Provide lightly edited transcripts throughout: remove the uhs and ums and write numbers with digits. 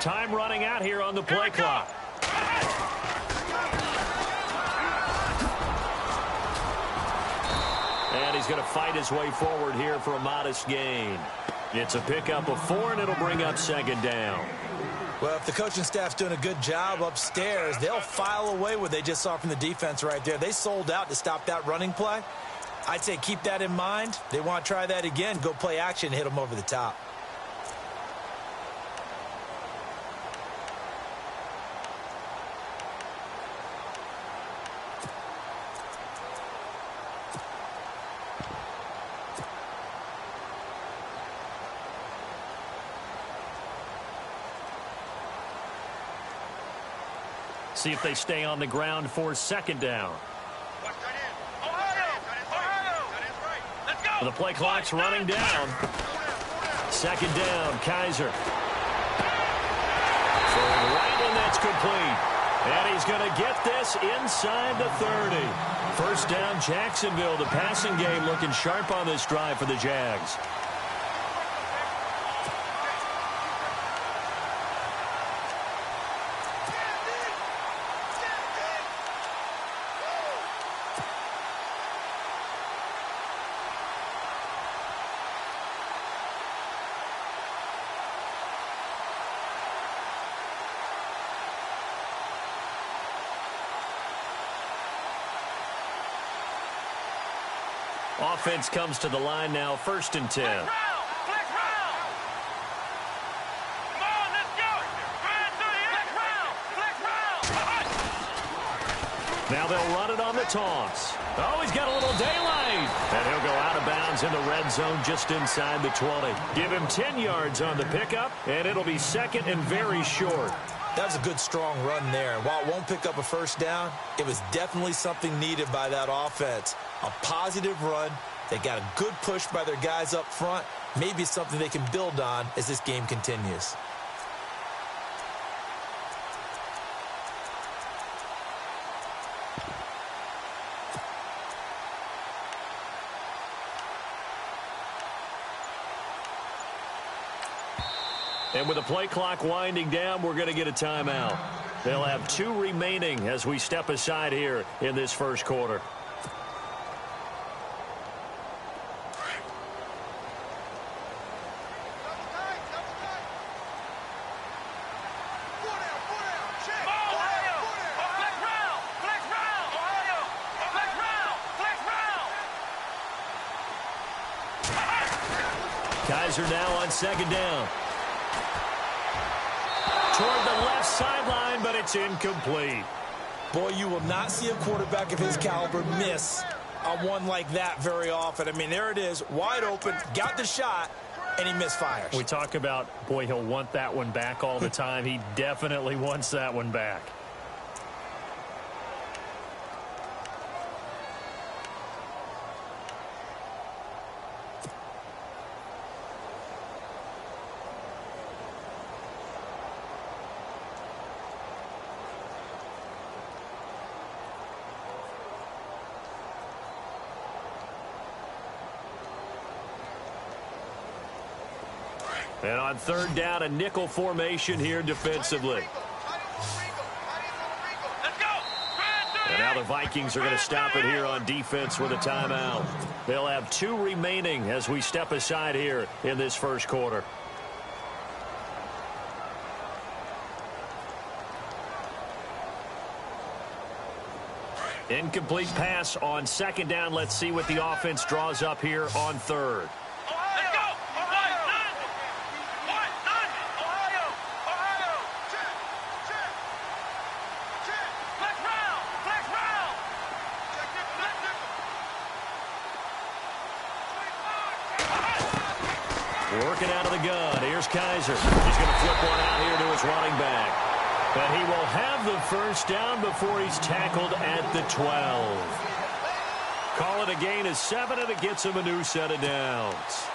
Time running out here on the play clock. And he's going to fight his way forward here for a modest gain. It's a pickup of 4, and it'll bring up second down. Well, if the coaching staff's doing a good job upstairs, they'll file away what they just saw from the defense right there. They sold out to stop that running play. I'd say keep that in mind. They want to try that again. Go play action, hit them over the top. See if they stay on the ground for second down. The play clock's running down. Second down, Kaiser. Throwing right, and that's complete. And he's going to get this inside the 30. First down, Jacksonville. The passing game looking sharp on this drive for the Jags. Offense comes to the line now, 1st and 10. Now they'll run it on the toss. Oh, he's got a little daylight. And he'll go out of bounds in the red zone just inside the 20. Give him 10 yards on the pickup, and it'll be second and very short. That was a good, strong run there. And while it won't pick up a first down, it was definitely something needed by that offense. A positive run. They got a good push by their guys up front. Maybe something they can build on as this game continues. And with the play clock winding down, we're going to get a timeout. They'll have 2 remaining as we step aside here in this first quarter. Kaiser now on second down. Toward the left sideline, but it's incomplete. Boy, you will not see a quarterback of his caliber miss on one like that very often. I mean, there it is, wide open, got the shot, and he misfires. We talk about, boy, he'll want that one back all the time. He definitely wants that one back. And on third down, a nickel formation here defensively. And now the Vikings are going to stop it here on defense with a timeout. They'll have 2 remaining as we step aside here in this first quarter. Incomplete pass on second down. Let's see what the offense draws up here on third. Working out of the gun. Here's Kaiser. He's going to flip one out here to his running back. But he will have the first down before he's tackled at the 12. Call it a gain of 7, and it gets him a new set of downs.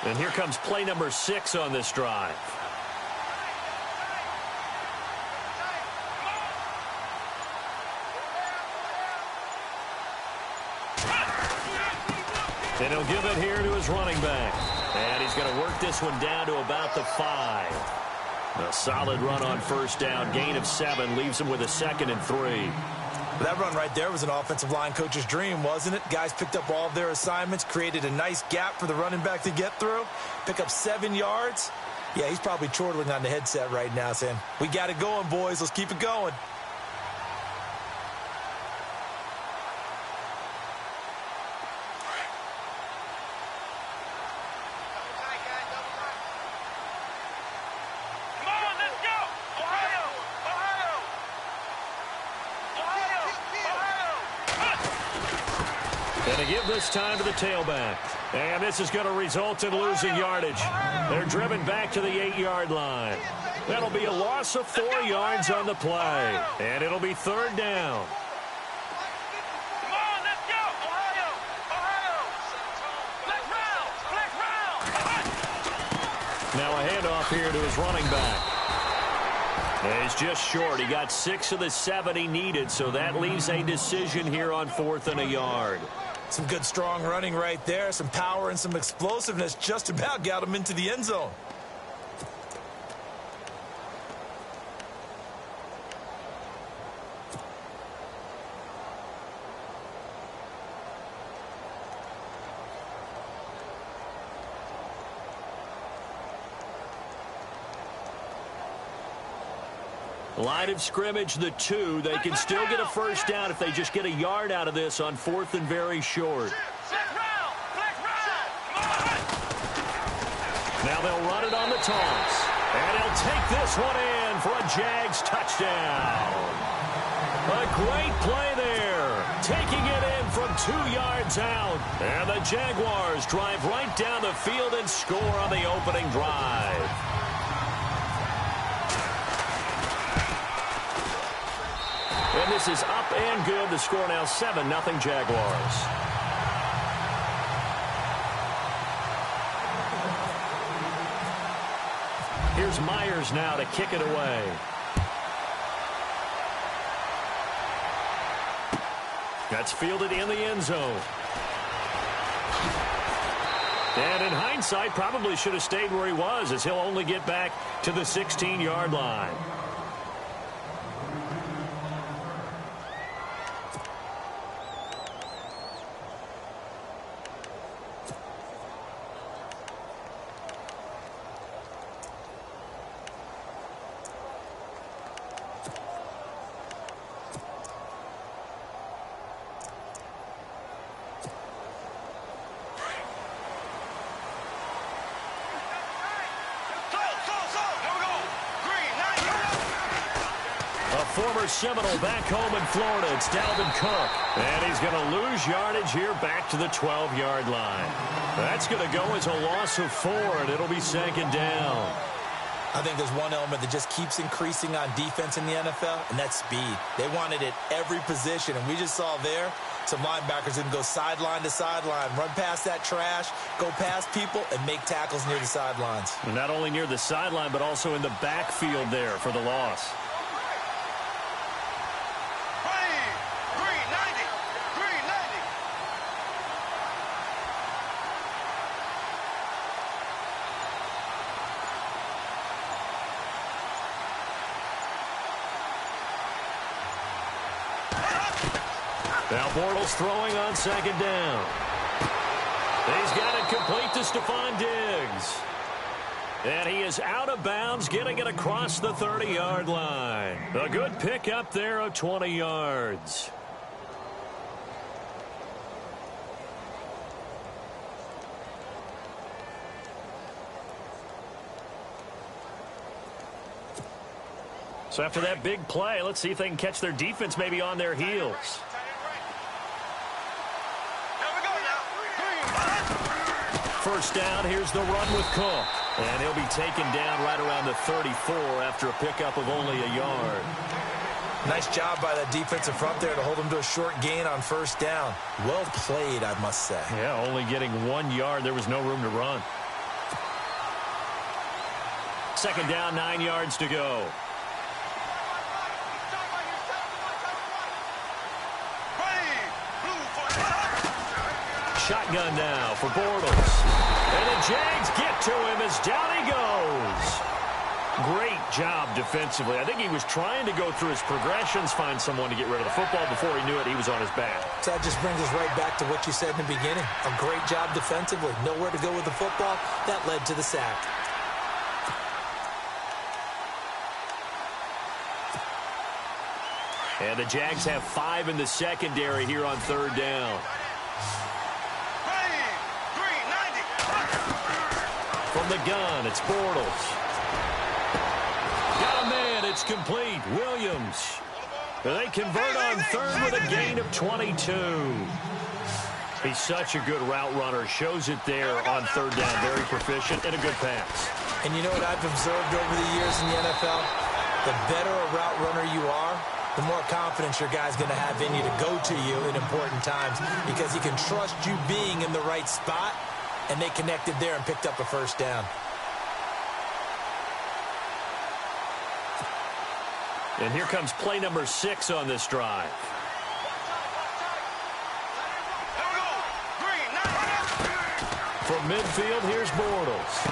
And here comes play number 6 on this drive. And he'll give it here to his running back. And he's going to work this one down to about the 5. A solid run on first down. Gain of 7 leaves him with a 2nd and 3. That run right there was an offensive line coach's dream, wasn't it? Guys picked up all of their assignments, created a nice gap for the running back to get through, pick up 7 yards. Yeah, he's probably chortling on the headset right now saying, we got it going, boys. Let's keep it going. And to give this time to the tailback. And this is going to result in losing yardage. They're driven back to the 8-yard line. That'll be a loss of 4 yards on the play. And it'll be 3rd down. Now a handoff here to his running back. And he's just short. He got 6 of the 7 he needed, so that leaves a decision here on 4th and a yard. Some good, strong running right there. Some power and some explosiveness just about got him into the end zone. Line of scrimmage, the 2. They can still get a first down if they just get a yard out of this on 4th and very short. Now they'll run it on the toss. And he'll take this one in for a Jags touchdown. A great play there. Taking it in from 2 yards out. And the Jaguars drive right down the field and score on the opening drive. And this is up and good. The score now 7-0 Jaguars. Here's Myers now to kick it away. That's fielded in the end zone. And in hindsight, probably should have stayed where he was, as he'll only get back to the 16-yard line. Former Seminole back home in Florida. It's Dalvin Cook. And he's going to lose yardage here back to the 12-yard line. That's going to go as a loss of 4, and it'll be 2nd down. I think there's one element that just keeps increasing on defense in the NFL, and that's speed. They want it at every position, and we just saw there some linebackers that can go sideline to sideline, run past that trash, go past people, and make tackles near the sidelines. Not only near the sideline, but also in the backfield there for the loss. Now Bortles throwing on 2nd down. He's got it complete to Stephon Diggs. And he is out of bounds, getting it across the 30-yard line. A good pickup there of 20 yards. So after that big play, let's see if they can catch their defense maybe on their heels. First down, here's the run with Cook. And he'll be taken down right around the 34 after a pickup of only a yard. Nice job by that defensive front there to hold him to a short gain on first down. Well played, I must say. Yeah, only getting 1 yard. There was no room to run. second down, 9 yards to go. Shotgun now for Bortles. And the Jags get to him as down he goes. Great job defensively. I think he was trying to go through his progressions, find someone to get rid of the football. Before he knew it, he was on his back. So that just brings us right back to what you said in the beginning. A great job defensively. Nowhere to go with the football. That led to the sack. And the Jags have 5 in the secondary here on third down. From the gun, it's Bortles. Got a man, it's complete. Williams. They convert on third with a gain of 22. He's such a good route runner. Shows it there on third down. Very proficient and a good pass. And you know what I've observed over the years in the NFL? The better a route runner you are, the more confidence your guy's going to have in you to go to you in important times because he can trust you being in the right spot, and they connected there and picked up a first down. And here comes play number 6 on this drive. From midfield, here's Bortles.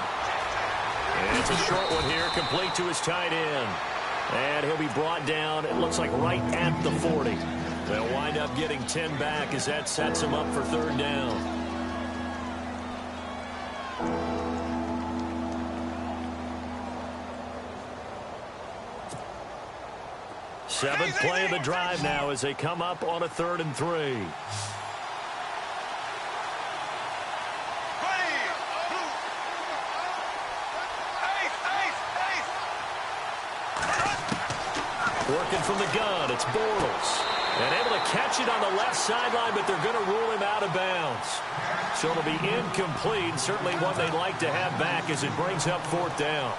And it's a short one here, complete to his tight end. And he'll be brought down, it looks like right at the 40. They'll wind up getting 10 back as that sets him up for third down. Seventh play of the drive now as they come up on a 3rd and 3. Working from the gun, it's Bortles. And able to catch it on the left sideline, but they're going to rule him out of bounds. So it'll be incomplete, certainly one they'd like to have back as it brings up 4th down.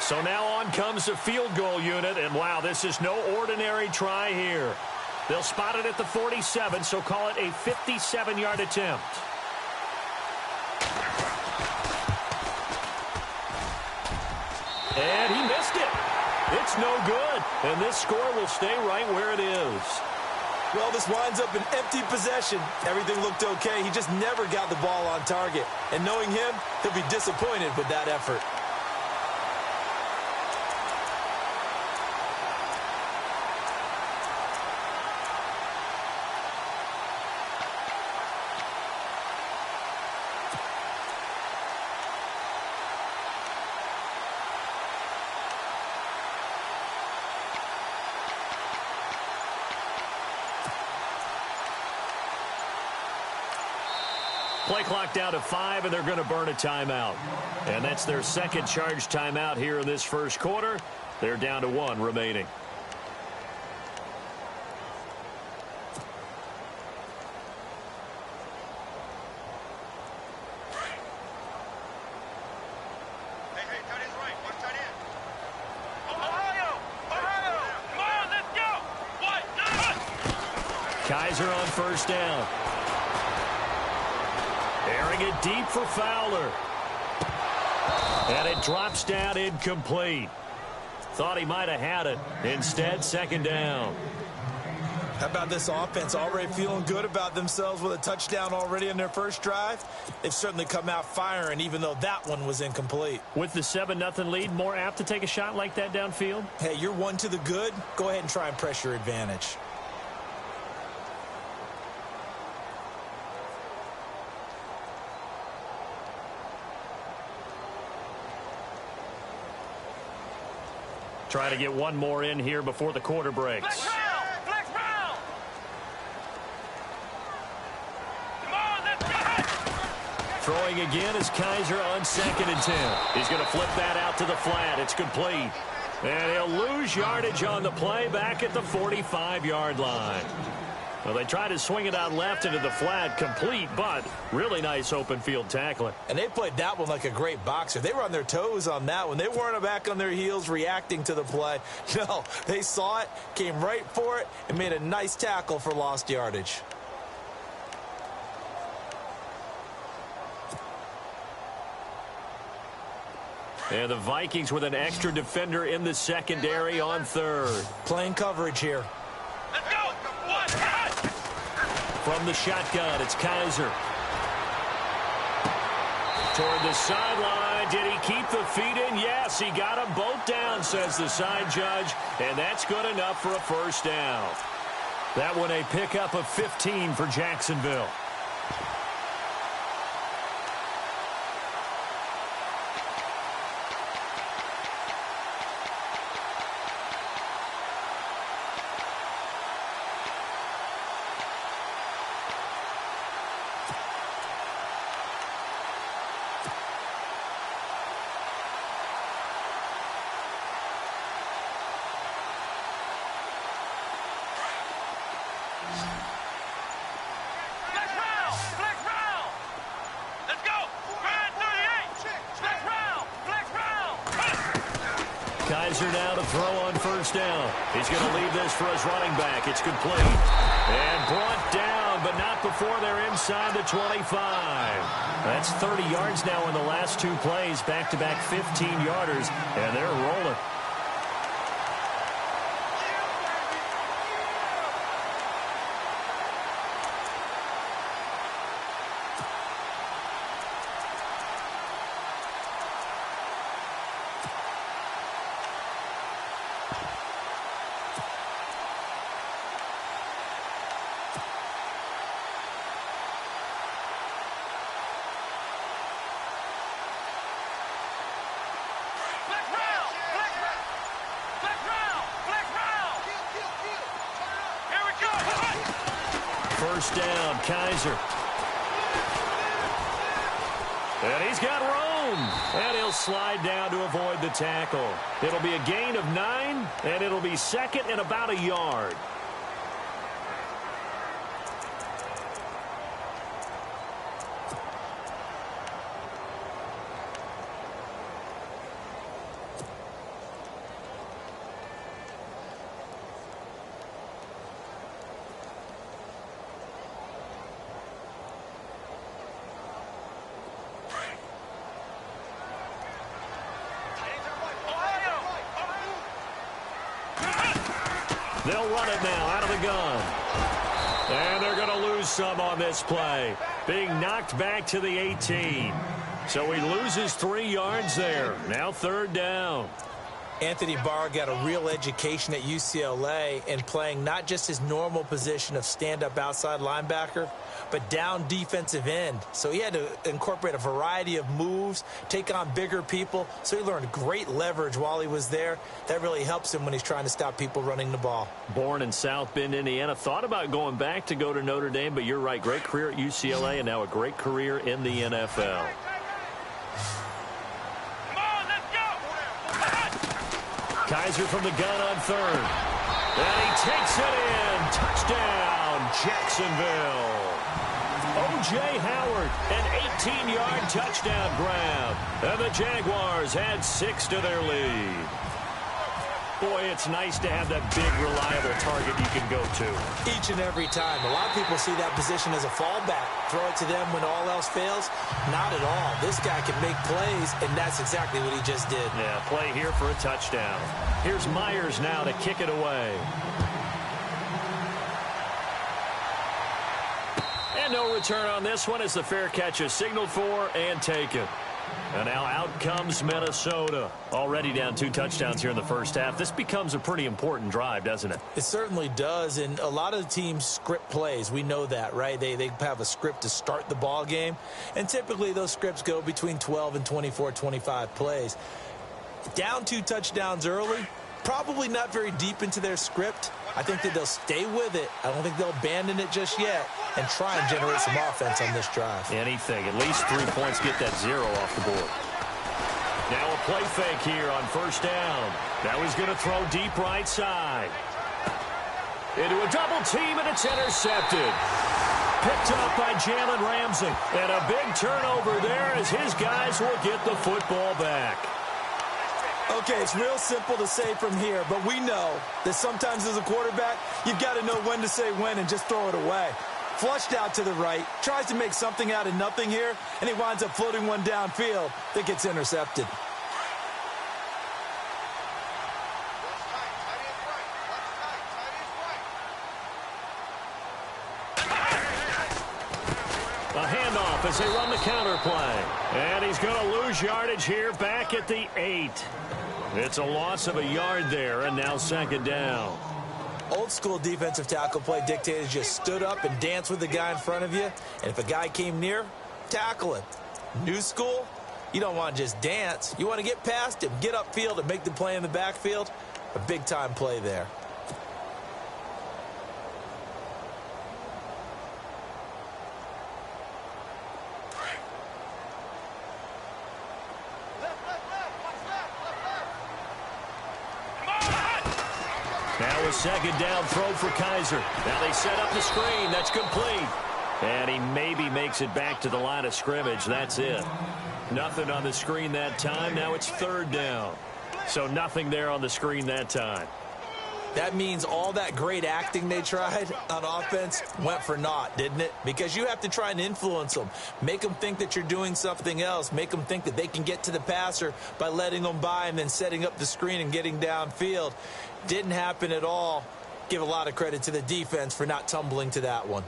So now on comes the field goal unit, and wow, this is no ordinary try here. They'll spot it at the 47, so call it a 57-yard attempt. And he missed it. It's no good, and this score will stay right where it is. Well, this winds up an empty possession. Everything looked okay. He just never got the ball on target. And knowing him, he'll be disappointed with that effort. Play clock down to 5, and they're going to burn a timeout. And that's their second charge timeout here in this first quarter. They're down to 1 remaining. Kaiser on first down. Airing it deep for Fowler. And it drops down incomplete. Thought he might have had it. Instead, second down. How about this offense already feeling good about themselves with a touchdown already in their first drive? They've certainly come out firing, even though that one was incomplete. With the 7-0 lead, more apt to take a shot like that downfield? Hey, you're 1 to the good. Go ahead and try and press your advantage. Try to get one more in here before the quarter breaks. Flex Brown! Come on, let's go! Throwing again is Kaiser on 2nd and 10. He's going to flip that out to the flat. It's complete. And he'll lose yardage on the play back at the 45-yard line. Well, they tried to swing it out left into the flat, complete, but really nice open field tackling. And they played that one like a great boxer. They were on their toes on that one. They weren't back on their heels reacting to the play. No, they saw it, came right for it, and made a nice tackle for lost yardage. And the Vikings with an extra defender in the secondary on third. Playing coverage here. Let's go. One, hot. From the shotgun, it's Kaiser. Toward the sideline. Did he keep the feet in? Yes, he got them both down, says the side judge. And that's good enough for a first down. That one a pickup of 15 for Jacksonville. Flex round. Let's go. Ryan 38. Flex round. Kaiser now to throw on first down. He's going to leave this for his running back. It's complete. And brought down, but not before they're inside the 25. That's 30 yards now in the last two plays. Back-to-back 15-yarders, and they're rolling. First down, Kaiser. And he's got room. And he'll slide down to avoid the tackle. It'll be a gain of 9, and it'll be second and about a yard. They'll run it now out of the gun. And they're going to lose some on this play. Being knocked back to the 18. So he loses 3 yards there. Now third down. Anthony Barr got a real education at UCLA in playing not just his normal position of stand-up outside linebacker, but down defensive end. So he had to incorporate a variety of moves, take on bigger people. So he learned great leverage while he was there. That really helps him when he's trying to stop people running the ball. Born in South Bend, Indiana. Thought about going back to go to Notre Dame, but you're right. Great career at UCLA and now a great career in the NFL. Kaiser from the gun on third. And he takes it in. Touchdown, Jacksonville. O.J. Howard, an 18-yard touchdown grab. And the Jaguars add 6 to their lead. Boy, it's nice to have that big, reliable target you can go to. Each and every time. A lot of people see that position as a fallback. Throw it to them when all else fails. Not at all. This guy can make plays, and that's exactly what he just did. Yeah, play here for a touchdown. Here's Myers now to kick it away. And no return on this one as the fair catch is signaled for and taken. And now out comes Minnesota. Already down 2 touchdowns here in the first half. This becomes a pretty important drive, doesn't it? It certainly does. And a lot of the teams script plays. We know that, right? They have a script to start the ball game. And typically those scripts go between 12 and 24, 25 plays. Down 2 touchdowns early. Probably not very deep into their script. I think that they'll stay with it. I don't think they'll abandon it just yet and try and generate some offense on this drive. Anything. At least 3 points. Get that 0 off the board. Now a play fake here on first down. Now he's going to throw deep right side. Into a double team, and it's intercepted. Picked up by Jalen Ramsey. And a big turnover there as his guys will get the football back. Okay, it's real simple to say from here, but we know that sometimes as a quarterback, you've got to know when to say when and just throw it away. Flushed out to the right, tries to make something out of nothing here, and he winds up floating one downfield that gets intercepted. off as they run the counter play. And he's going to lose yardage here back at the 8. It's a loss of a yard there, and now second down. Old school defensive tackle play dictators just stood up and danced with the guy in front of you. And if a guy came near, tackle him. New school, you don't want to just dance. You want to get past him, get upfield, and make the play in the backfield. A big-time play there. Now a second down throw for Kaiser. Now they set up the screen. That's complete. And he maybe makes it back to the line of scrimmage. That's it. Nothing on the screen that time. Now it's third down. So nothing there on the screen that time. That means all that great acting they tried on offense went for naught, didn't it? Because you have to try and influence them. Make them think that you're doing something else. Make them think that they can get to the passer by letting them by and then setting up the screen and getting downfield. Didn't happen at all. Give a lot of credit to the defense for not tumbling to that one.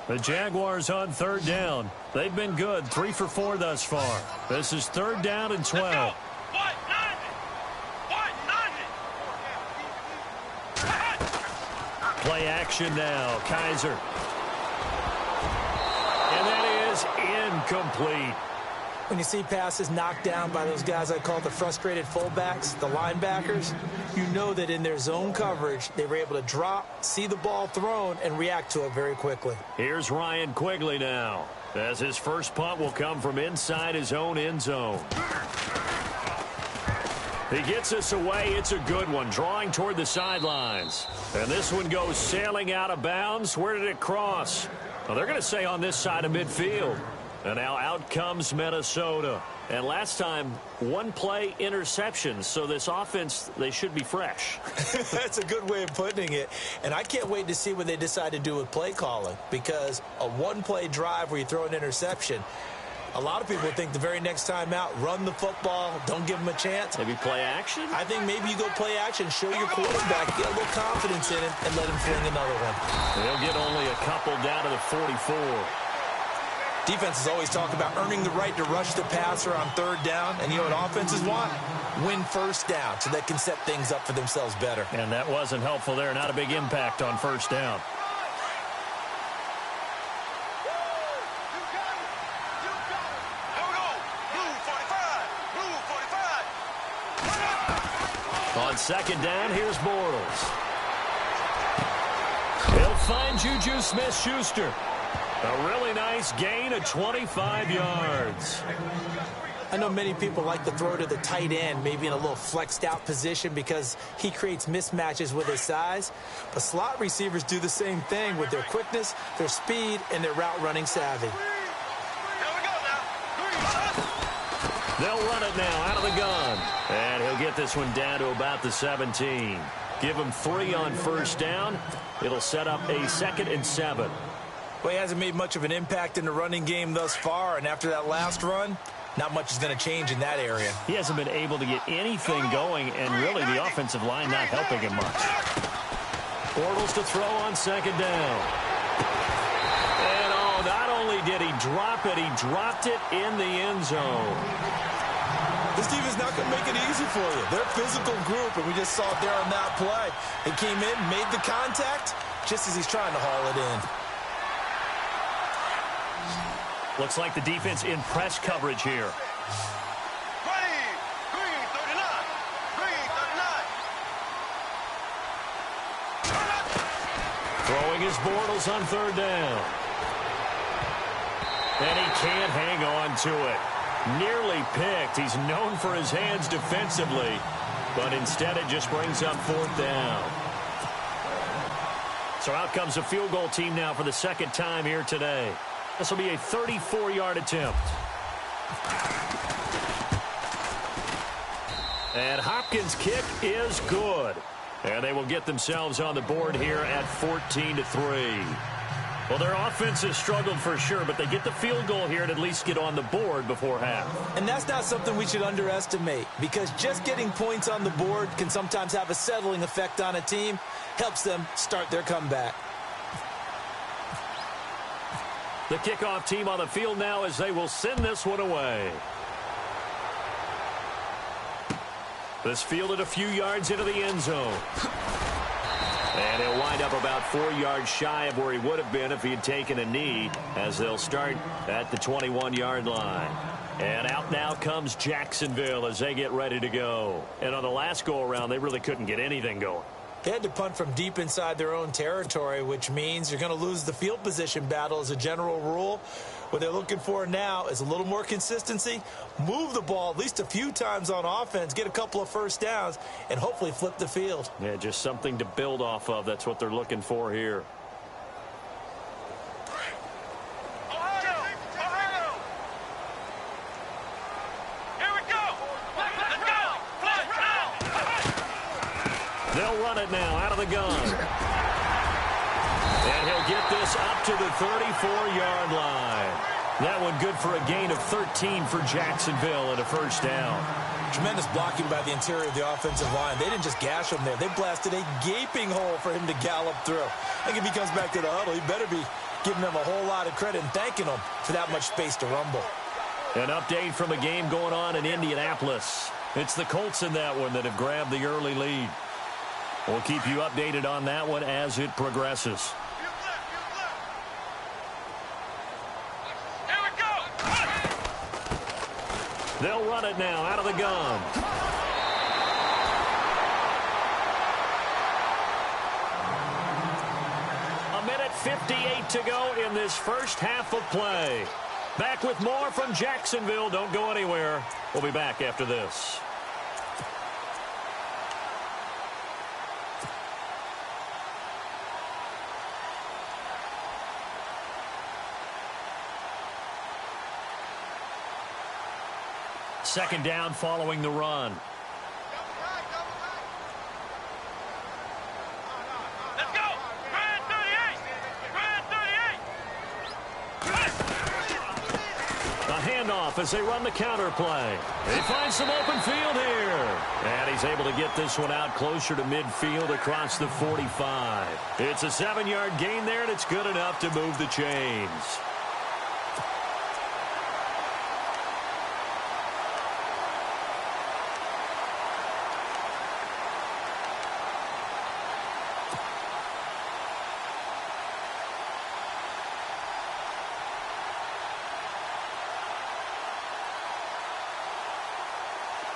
The Jaguars on third down. They've been good, 3 for 4 thus far. This is third down and 12. Play action now. Kaiser. And that is incomplete. When you see passes knocked down by those guys I call the frustrated fullbacks, the linebackers, you know that in their zone coverage, they were able to drop, see the ball thrown, and react to it very quickly. Here's Ryan Quigley now, as his first punt will come from inside his own end zone. He gets us away. It's a good one, drawing toward the sidelines. And this one goes sailing out of bounds. Where did it cross? Well, they're going to say on this side of midfield. And now out comes Minnesota. And last time, one play interceptions. So this offense, they should be fresh. That's a good way of putting it. And I can't wait to see what they decide to do with play calling. Because a one-play drive where you throw an interception, a lot of people think the very next time out, run the football, don't give them a chance. Maybe play action? I think maybe you go play action, show your quarterback, get a little confidence in him, and let him fling another one. They'll get only a couple down to the 44. Defenses always talk about earning the right to rush the passer on third down. And you know what offenses want? Win first down so they can set things up for themselves better. And that wasn't helpful there. Not a big impact on first down. On second down, here's Bortles. He'll find Juju Smith-Schuster. A really nice gain of 25 yards. I know many people like to throw to the tight end, maybe in a little flexed out position because he creates mismatches with his size. But slot receivers do the same thing with their quickness, their speed, and their route running savvy. They'll run it now out of the gun. And he'll get this one down to about the 17. Give him 3 on first down. It'll set up a 2nd and 7. Well, he hasn't made much of an impact in the running game thus far, and after that last run, not much is going to change in that area. He hasn't been able to get anything going, and really the offensive line not helping him much. Bortles to throw on second down. And not only did he drop it, he dropped it in the end zone. This team is not going to make it easy for you. They're a physical group, and we just saw it there on that play. He came in, made the contact, just as he's trying to haul it in. Looks like the defense in press coverage here. Green 39. Throwing his Bortles on third down. And he can't hang on to it. Nearly picked. He's known for his hands defensively, but instead it just brings up fourth down. So out comes a field goal team now for the second time here today. This will be a 34-yard attempt. And Hopkins' kick is good. And they will get themselves on the board here at 14-3. Well, their offense has struggled for sure, but they get the field goal here and at least get on the board before half. And that's not something we should underestimate, because just getting points on the board can sometimes have a settling effect on a team. Helps them start their comeback. The kickoff team on the field now as they will send this one away. This fielded a few yards into the end zone. And he'll wind up about 4 yards shy of where he would have been if he had taken a knee, as they'll start at the 21-yard line. And out now comes Jacksonville as they get ready to go. And on the last go-around, they really couldn't get anything going. They had to punt from deep inside their own territory, which means you're going to lose the field position battle as a general rule. What they're looking for now is a little more consistency, move the ball at least a few times on offense, get a couple of first downs, and hopefully flip the field. Yeah, just something to build off of. That's what they're looking for here. They'll run it now out of the gun. And he'll get this up to the 34-yard line. That one good for a gain of 13 for Jacksonville and a first down. Tremendous blocking by the interior of the offensive line. They didn't just gash him there. They blasted a gaping hole for him to gallop through. I think if he comes back to the huddle, he better be giving them a whole lot of credit and thanking them for that much space to rumble. An update from a game going on in Indianapolis. It's the Colts in that one that have grabbed the early lead. We'll keep you updated on that one as it progresses. Here we go. They'll run it now out of the gun. A minute 58 to go in this first half of play. Back with more from Jacksonville. Don't go anywhere. We'll be back after this. Second down following the run. Let's go. Grand 38. Grand 38. A handoff as they run the counter play. They find some open field here. And he's able to get this one out closer to midfield across the 45. It's a 7-yard gain there, and it's good enough to move the chains.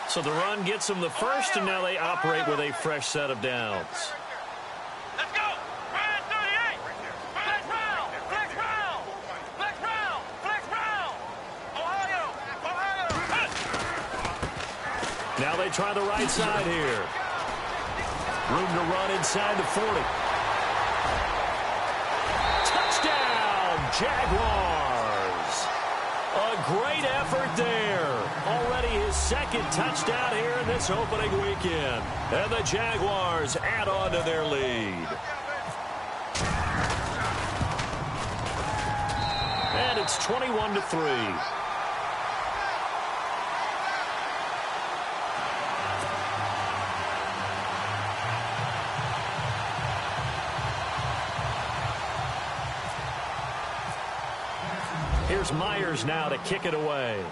So the run gets them the first, and now they operate with a fresh set of downs. Let's go. Grand 38. Flex round. Flex round. Flex round. Flex round. Ohio. Ohio. Now they try the right side here. Room to run inside the 40. Touchdown, Jaguars. A great effort there. Already his second touchdown here in this opening weekend. And the Jaguars add on to their lead. And it's 21-3. Here's Myers now to kick it away.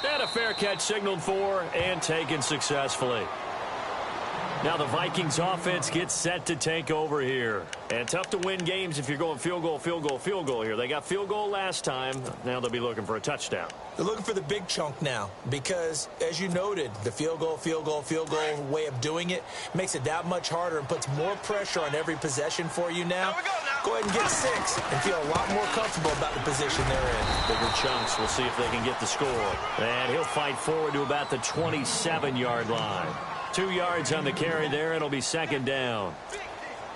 And a fair catch signaled for and taken successfully. Now the Vikings offense gets set to take over here. And tough to win games if you're going field goal, field goal, field goal here. They got field goal last time. Now they'll be looking for a touchdown. They're looking for the big chunk now because, as you noted, the field goal way of doing it makes it that much harder and puts more pressure on every possession for you now. Go ahead and get 6 and feel a lot more comfortable about the position they're in. Bigger chunks. We'll see if they can get the score. And he'll fight forward to about the 27-yard line. 2 yards on the carry there. It'll be second down.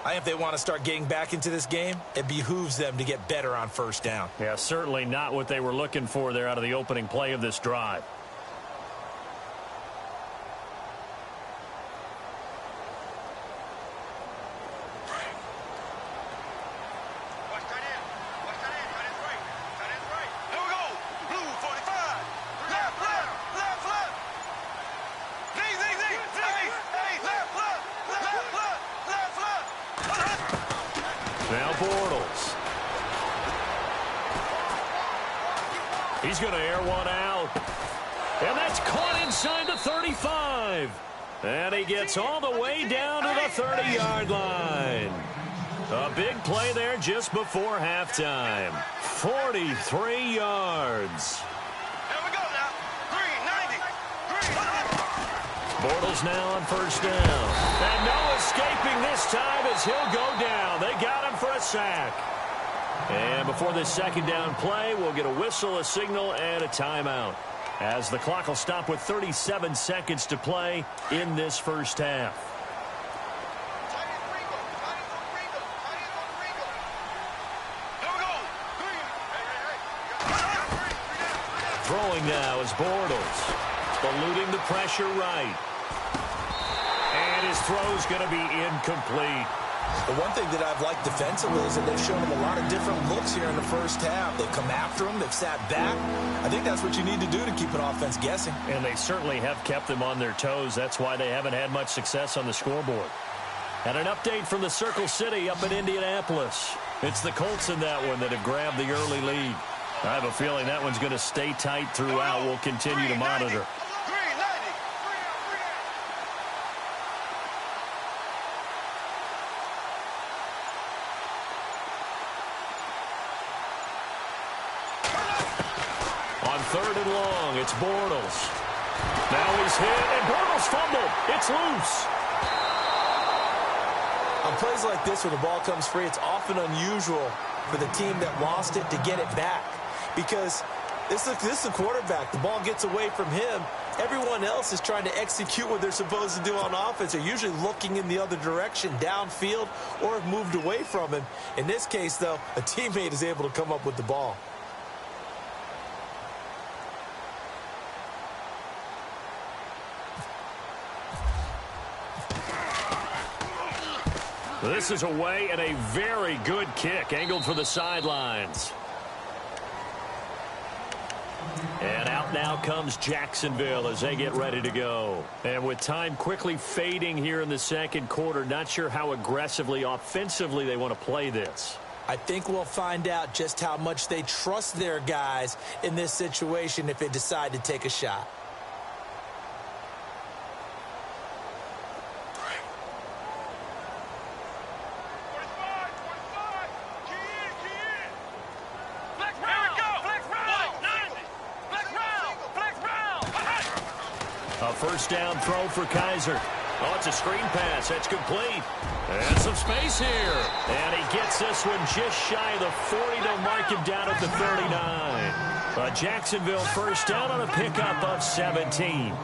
I think if they want to start getting back into this game, it behooves them to get better on first down. Yeah, certainly not what they were looking for there out of the opening play of this drive. Now Bortles. He's going to air one out. And that's caught inside the 35. And he gets all the way down to the 30-yard line. A big play there just before halftime. 43 yards. Here we go now. Green, 90. Green. Bortles now on first down. And no escaping this time as he'll go down. They got him for a sack. And before this second down play, we'll get a whistle, a signal, and a timeout, as the clock will stop with 37 seconds to play in this first half. Throwing now is Bortles, eluding the pressure right. And his throw's going to be incomplete. The one thing that I've liked defensively is that they've shown him a lot of different looks here in the first half. They've come after him. They've sat back. I think that's what you need to do to keep an offense guessing. And they certainly have kept them on their toes. That's why they haven't had much success on the scoreboard. And an update from the Circle City up in Indianapolis. It's the Colts in that one that have grabbed the early lead. I have a feeling that one's going to stay tight throughout. We'll continue to monitor. Third and long, it's Bortles. Now he's hit, and Bortles fumbled. It's loose. On plays like this where the ball comes free, it's often unusual for the team that lost it to get it back. Because this is a quarterback. The ball gets away from him. Everyone else is trying to execute what they're supposed to do on offense. They're usually looking in the other direction, downfield, or have moved away from him. In this case, though, a teammate is able to come up with the ball. This is away and a very good kick, angled for the sidelines. And out now comes Jacksonville as they get ready to go. And with time quickly fading here in the second quarter, not sure how aggressively, offensively they want to play this. I think we'll find out just how much they trust their guys in this situation if they decide to take a shot. First down throw for Kaiser. Oh, it's a screen pass. That's complete. And some space here. And he gets this one just shy of the 40. They'll mark him down at the 39. A Jacksonville first down on a pickup of 17.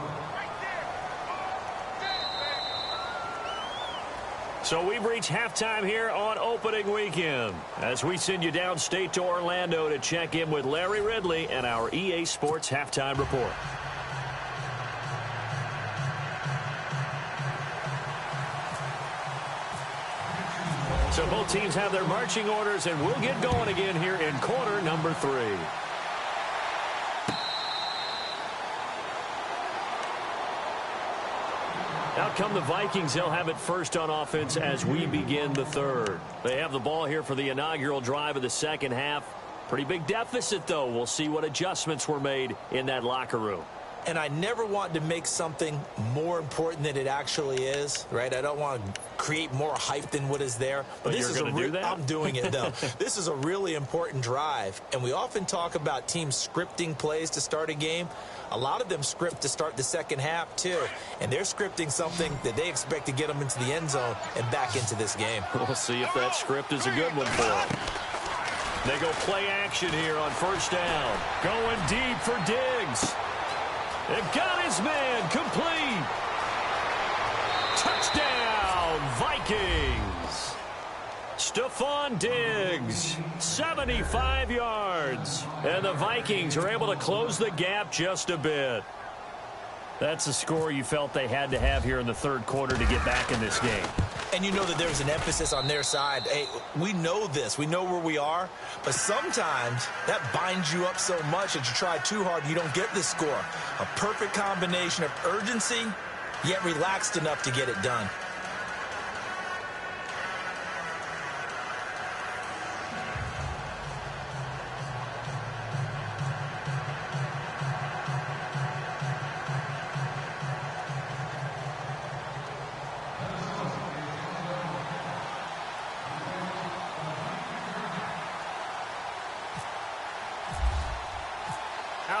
So we've reached halftime here on opening weekend as we send you downstate to Orlando to check in with Larry Ridley and our EA Sports Halftime Report. So both teams have their marching orders, and we'll get going again here in quarter number 3. Out come the Vikings. They'll have it first on offense as we begin the third. They have the ball here for the inaugural drive of the second half. Pretty big deficit, though. We'll see what adjustments were made in that locker room. And I never want to make something more important than it actually is, right? I don't want to create more hype than what is there. But this you're going to do that? I'm doing it, though. This is a really important drive. And we often talk about teams scripting plays to start a game. A lot of them script to start the second half, too. And they're scripting something that they expect to get them into the end zone and back into this game. We'll see if that script is a good one for them. They go play action here on first down. Going deep for Diggs. They've got his man complete. Touchdown, Vikings. Stephon Diggs, 75 yards. And the Vikings are able to close the gap just a bit. That's a score you felt they had to have here in the third quarter to get back in this game. And you know that there's an emphasis on their side. Hey, we know this. We know where we are. But sometimes that binds you up so much that you try too hard and you don't get the score. A perfect combination of urgency, yet relaxed enough to get it done.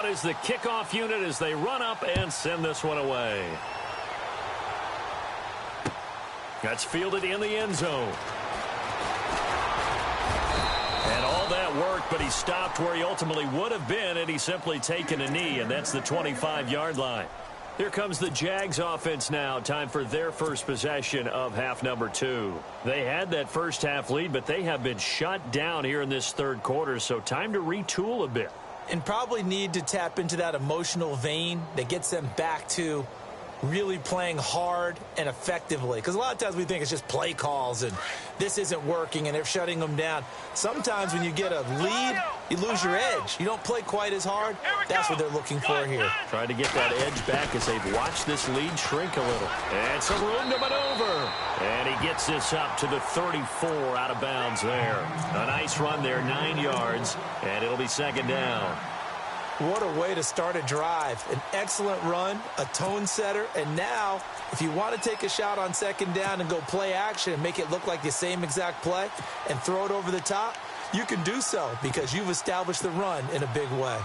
out is the kickoff unit as they run up and send this one away. That's fielded in the end zone. And all that work, but he stopped where he ultimately would have been, and he's simply taken a knee, and that's the 25-yard line. Here comes the Jags offense now. Time for their first possession of half number 2. They had that first half lead, but they have been shut down here in this third quarter, so time to retool a bit. And probably need to tap into that emotional vein that gets them back to really playing hard and effectively. Because a lot of times we think it's just play calls and this isn't working and they're shutting them down. Sometimes when you get a lead, you lose your edge. You don't play quite as hard. That's what they're looking for here. Trying to get that edge back as they've watched this lead shrink a little. And some room to maneuver. And he gets this up to the 34 out of bounds there. A nice run there, 9 yards, and it'll be second down. What a way to start a drive. An excellent run, a tone setter, and now if you want to take a shot on second down and go play action and make it look like the same exact play and throw it over the top, you can do so because you've established the run in a big way.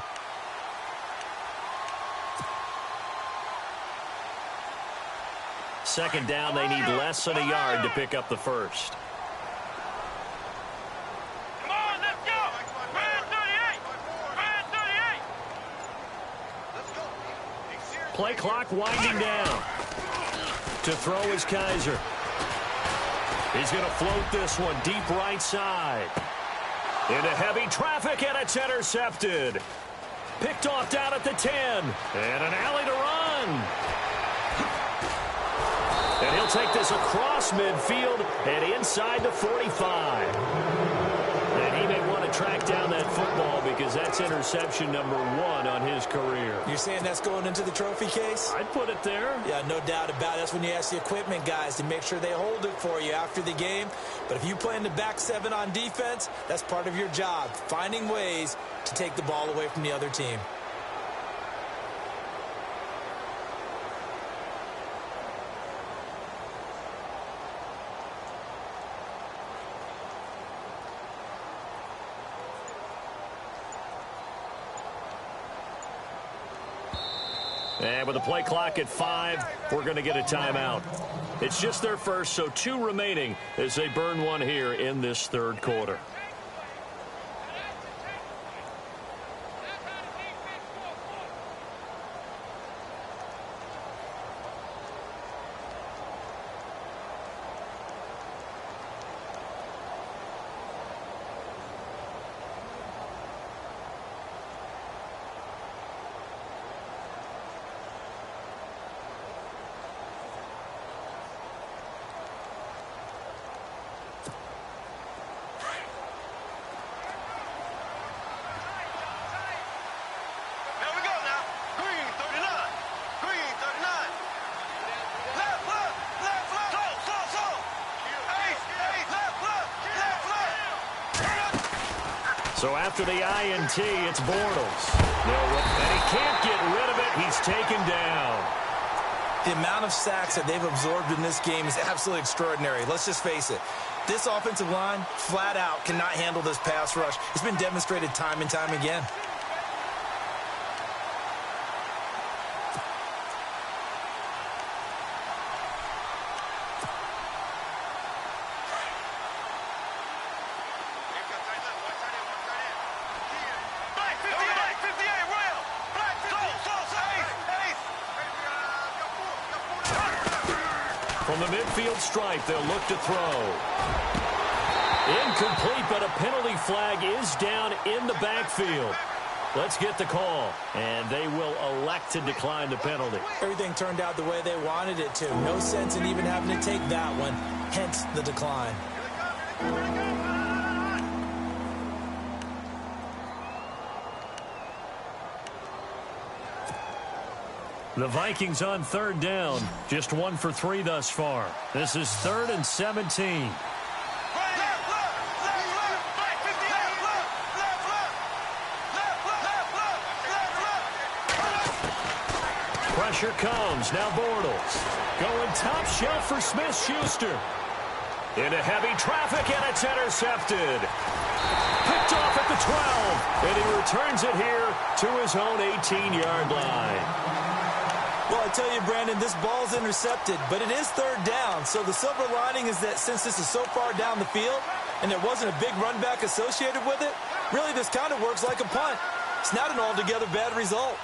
Second down, they need less than a yard to pick up the first. Come on, let's go. Man 38. Man 38. Play clock winding down. To throw is Kaiser. He's going to float this one deep right side. Into heavy traffic, and it's intercepted. Picked off down at the 10. And an alley to run. And he'll take this across midfield and inside the 45. And he may want to track down that football because that's interception number 1 on his career. You're saying that's going into the trophy case? I'd put it there. Yeah, no doubt about it. That's when you ask the equipment guys to make sure they hold it for you after the game. But if you play in the back 7 on defense, that's part of your job, finding ways to take the ball away from the other team. And with the play clock at 5, we're going to get a timeout. It's just their first, so 2 remaining as they burn one here in this third quarter. So after the INT, it's Bortles. And he can't get rid of it. He's taken down. The amount of sacks that they've absorbed in this game is absolutely extraordinary. Let's just face it. This offensive line, flat out, cannot handle this pass rush. It's been demonstrated time and time again. From the midfield stripe, they'll look to throw. Incomplete, but a penalty flag is down in the backfield. Let's get the call, and they will elect to decline the penalty. Everything turned out the way they wanted it to. No sense in even having to take that one, hence the decline. The Vikings on third down. Just 1 for 3 thus far. This is 3rd and 17. Pressure comes. Now Bortles. Going top shelf for Smith-Schuster. Into heavy traffic, and it's intercepted. Picked off at the 12, and he returns it here to his own 18-yard line. Well, I tell you, Brandon, this ball's intercepted, but it is third down. So the silver lining is that since this is so far down the field and there wasn't a big run back associated with it, really this kind of works like a punt. It's not an altogether bad result.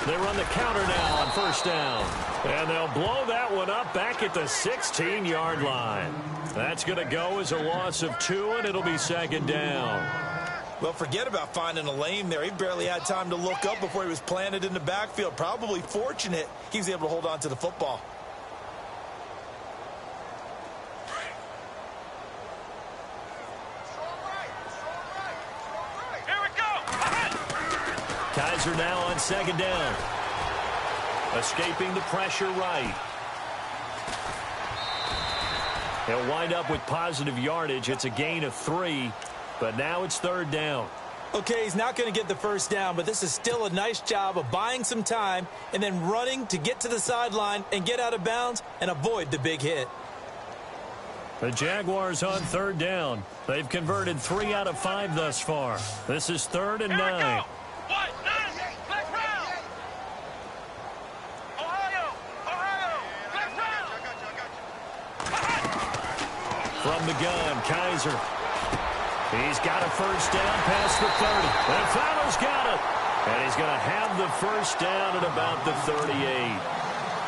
They run the counter now on first down. And they'll blow that one up back at the 16-yard line. That's going to go as a loss of 2, and it'll be second down. Well, forget about finding a lane there. He barely had time to look up before he was planted in the backfield. Probably fortunate he was able to hold on to the football. Kaiser now on second down. Escaping the pressure right. He'll wind up with positive yardage. It's a gain of 3, but now it's third down. Okay, he's not going to get the first down, but this is still a nice job of buying some time and then running to get to the sideline and get out of bounds and avoid the big hit. The Jaguars on third down. They've converted 3 out of 5 thus far. This is 3rd and 9. From the gun, Kaiser. He's got a first down past the 30. And Fowler's got it. And he's going to have the first down at about the 38.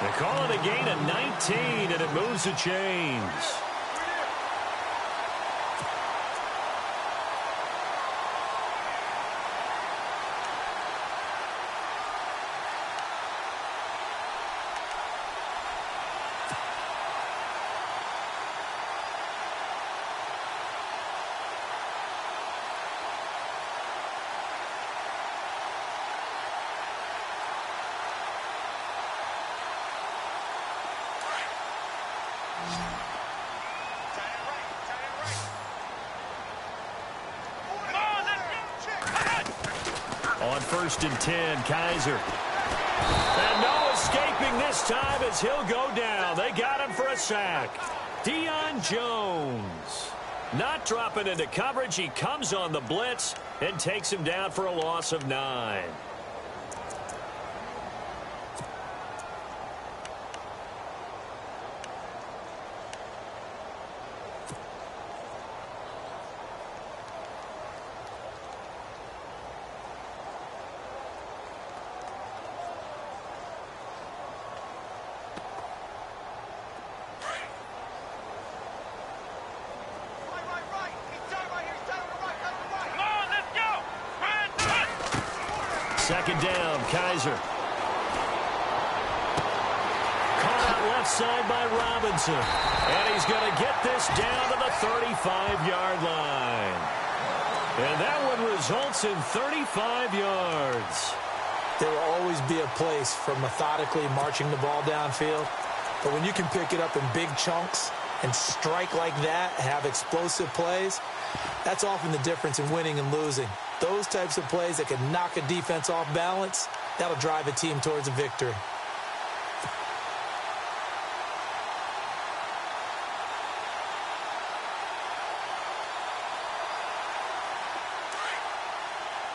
They call it a gain of 19, and it moves the chains. On 1st and 10, Kaiser. And no escaping this time as he'll go down. They got him for a sack. Deion Jones. Not dropping into coverage. He comes on the blitz and takes him down for a loss of 9. Second down, Kaiser. Caught out left side by Robinson. And he's going to get this down to the 35-yard line. And that one results in 35 yards. There will always be a place for methodically marching the ball downfield. But when you can pick it up in big chunks and strike like that, have explosive plays, that's often the difference in winning and losing. Those types of plays that can knock a defense off balance, that'll drive a team towards a victory.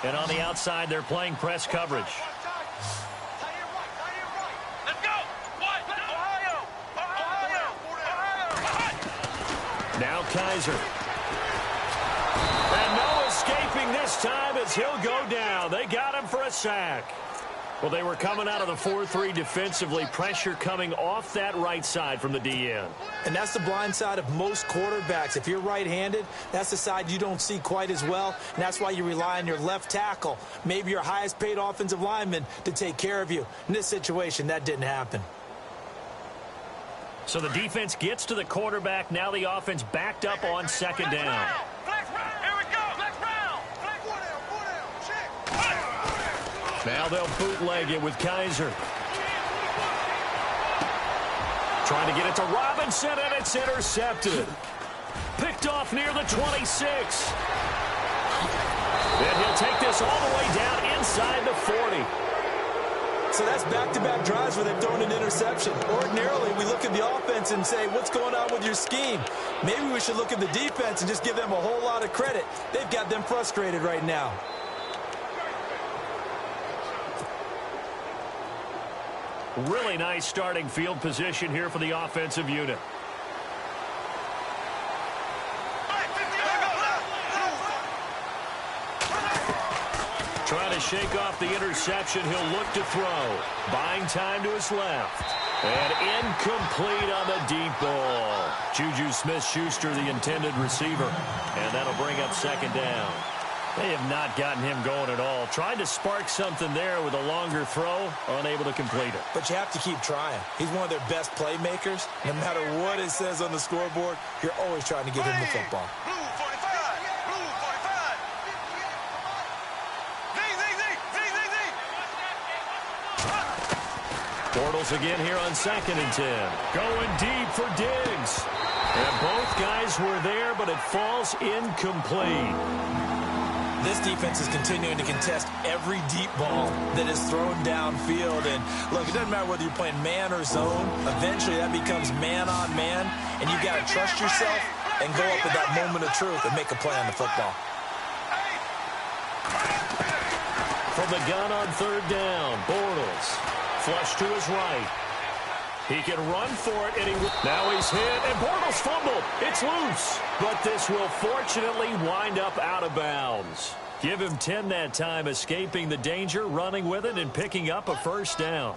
And on the outside, they're playing press coverage. Let's go! Ohio! Now Kaiser. And no escaping this time as he'll go down. They got him for a sack. Well, they were coming out of the 4-3 defensively. Pressure coming off that right side from the DN. And that's the blind side of most quarterbacks. If you're right-handed, that's the side you don't see quite as well. And that's why you rely on your left tackle, maybe your highest-paid offensive lineman, to take care of you. In this situation, that didn't happen. So the defense gets to the quarterback. Now the offense backed up on second down. Now they'll bootleg it with Kaiser. Trying to get it to Robinson, and it's intercepted. Picked off near the 26. And he'll take this all the way down inside the 40. So that's back-to-back drives where they've thrown an interception. Ordinarily, we look at the offense and say, what's going on with your scheme? Maybe we should look at the defense and just give them a whole lot of credit. They've got them frustrated right now. Really nice starting field position here for the offensive unit. Trying to shake off the interception. He'll look to throw. Buying time to his left. And incomplete on the deep ball. Juju Smith-Schuster, the intended receiver. And that'll bring up second down. They have not gotten him going at all. Tried to spark something there with a longer throw. Unable to complete it. But you have to keep trying. He's one of their best playmakers. No matter what it says on the scoreboard, you're always trying to get him the football. Bortles again here on 2nd and 10. Going deep for Diggs. And both guys were there, but it falls incomplete. This defense is continuing to contest every deep ball that is thrown downfield. And, look, it doesn't matter whether you're playing man or zone. Eventually, that becomes man-on-man. And you've got to trust yourself and go up at that moment of truth and make a play on the football. From the gun on 3rd down, Bortles. Flush to his right. He can run for it, and now he's hit, and Bortles fumbled. It's loose, but this will fortunately wind up out of bounds. Give him 10 that time, escaping the danger, running with it, and picking up a first down.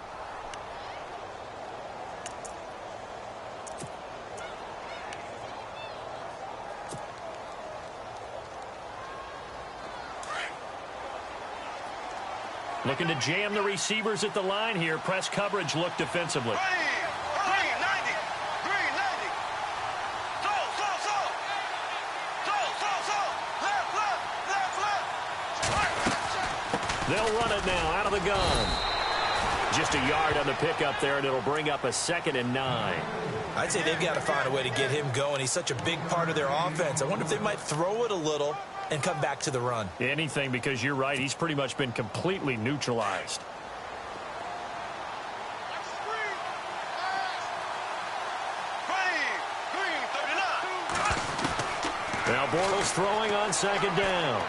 Looking to jam the receivers at the line here. Press coverage look defensively. 390. They'll run it now out of the gun. Just a yard on the pickup there, and it'll bring up a 2nd and 9. I'd say they've got to find a way to get him going. He's such a big part of their offense. I wonder if they might throw it a little and come back to the run. Anything, because you're right. He's pretty much been completely neutralized. Now Bortles throwing on 2nd down.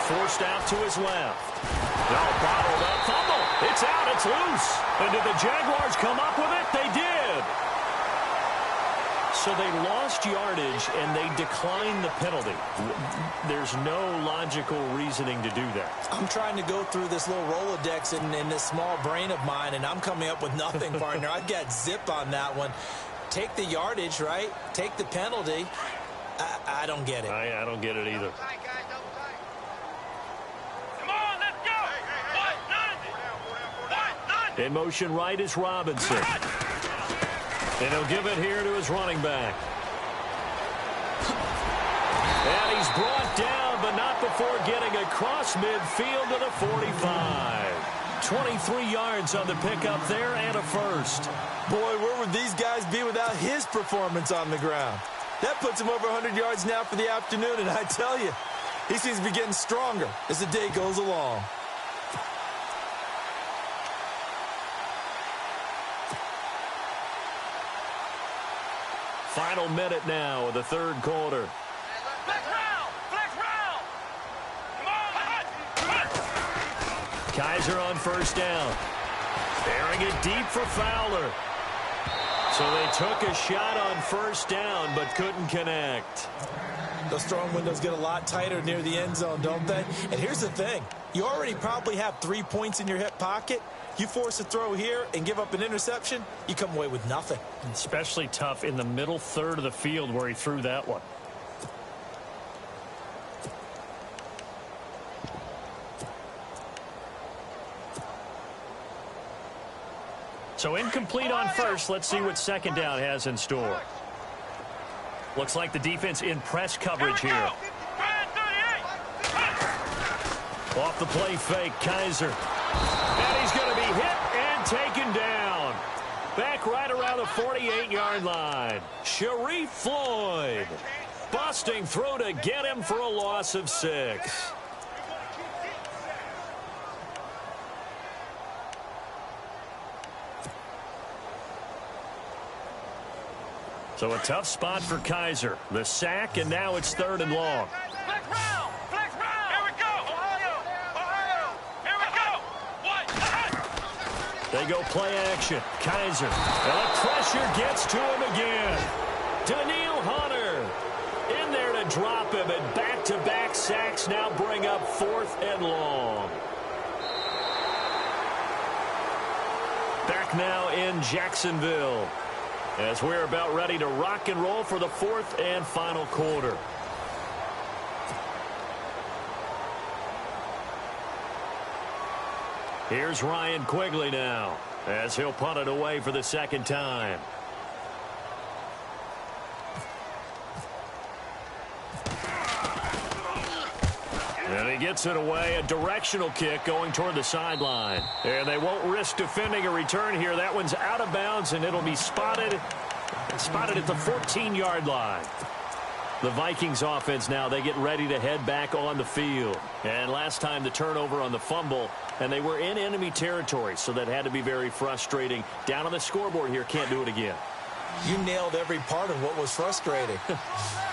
Forced out to his left. Now bottled up. Fumble. It's out. It's loose. And did the Jaguars come up with it? They did. So they lost yardage, and they declined the penalty. There's no logical reasoning to do that. I'm trying to go through this little Rolodex in this small brain of mine, and I'm coming up with nothing, partner. I've got zip on that one. Take the yardage, right? Take the penalty. I don't get it. I don't get it either. Come on, let's go. 190. In motion right is Robinson. And he'll give it here to his running back. And he's brought down, but not before getting across midfield to the 45. 23 yards on the pickup there and a first. Boy, where would these guys be without his performance on the ground? That puts him over 100 yards now for the afternoon, and I tell you, he seems to be getting stronger as the day goes along. Final minute now of the 3rd quarter. Flex round. Come on. Kaiser on 1st down. Airing it deep for Fowler. So they took a shot on 1st down, but couldn't connect. Those throwing windows get a lot tighter near the end zone, don't they? And here's the thing. You already probably have 3 points in your hip pocket. You force a throw here and give up an interception, you come away with nothing. Especially tough in the middle 3rd of the field where he threw that one. So incomplete on 1st. Let's see what 2nd down has in store. Looks like the defense in press coverage here. Off the play fake, Kaiser. And he's going to be hit and taken down. Back right around the 48-yard line. Sharif Floyd busting through to get him for a loss of 6. So a tough spot for Kaiser. The sack, and now it's 3rd and long. Flex round! Flex round! Here we go! Ohio! Here we go! What? They go play action. Kaiser. And the pressure gets to him again. Daniil Hunter in there to drop him, and back-to-back sacks now bring up 4th and long. Back now in Jacksonville, as we're about ready to rock and roll for the 4th and final quarter. Here's Ryan Quigley now, as he'll punt it away for the 2nd time. And he gets it away, a directional kick going toward the sideline. And they won't risk defending a return here. That one's out of bounds, and it'll be spotted at the 14-yard line. The Vikings offense now, they get ready to head back on the field. And last time the turnover on the fumble, and they were in enemy territory, so that had to be very frustrating. Down on the scoreboard here, can't do it again. You nailed every part of what was frustrating.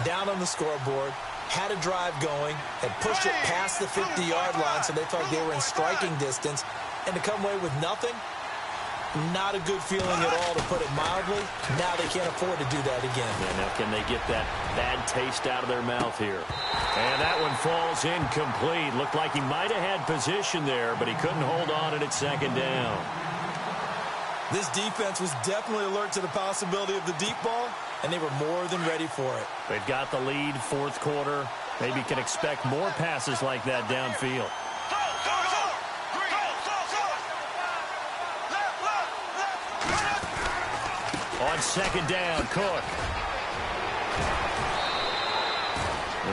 Down on the scoreboard, had a drive going, had pushed it past the 50-yard line, so they thought they were in striking distance, and to come away with nothing, not a good feeling at all, to put it mildly. Now they can't afford to do that again. Yeah, now can they get that bad taste out of their mouth here? And that one falls incomplete. Looked like he might have had position there, but he couldn't hold on, and it's 2nd down. This defense was definitely alert to the possibility of the deep ball, and they were more than ready for it. They've got the lead, 4th quarter. Maybe can expect more passes like that downfield. On 2nd down, Cook.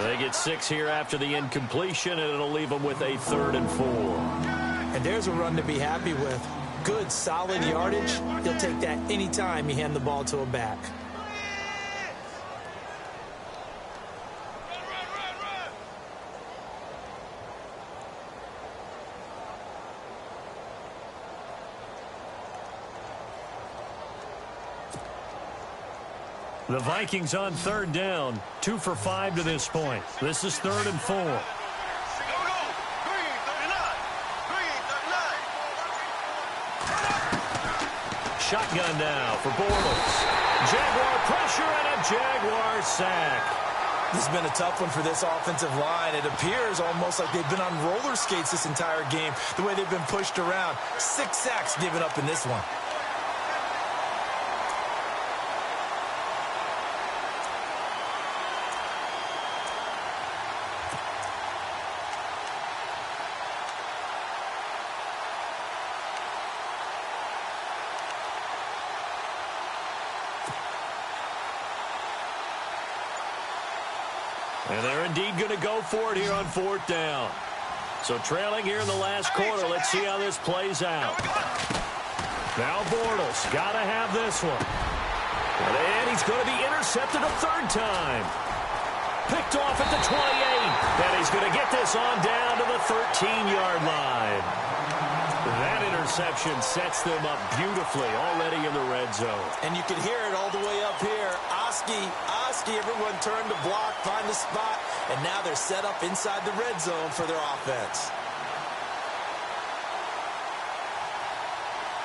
They get 6 here after the incompletion, and it'll leave them with a 3rd and 4. And there's a run to be happy with. Good, solid yardage. He'll take that anytime you hand the ball to a back. The Vikings on 3rd down, 2 for 5 to this point. This is 3rd and 4. Shotgun now for Bortles. Jaguar pressure and a Jaguar sack. This has been a tough one for this offensive line. It appears almost like they've been on roller skates this entire game, the way they've been pushed around. 6 sacks given up in this one. And they're indeed going to go for it here on 4th down. So trailing here in the last quarter. Let's see how this plays out. Now Bortles got to have this one. And he's going to be intercepted a 3rd time. Picked off at the 28. And he's going to get this on down to the 13-yard line. That interception sets them up beautifully already in the red zone. And you can hear it all the way up here. Oski, everyone turned to block, find the spot, and now they're set up inside the red zone for their offense.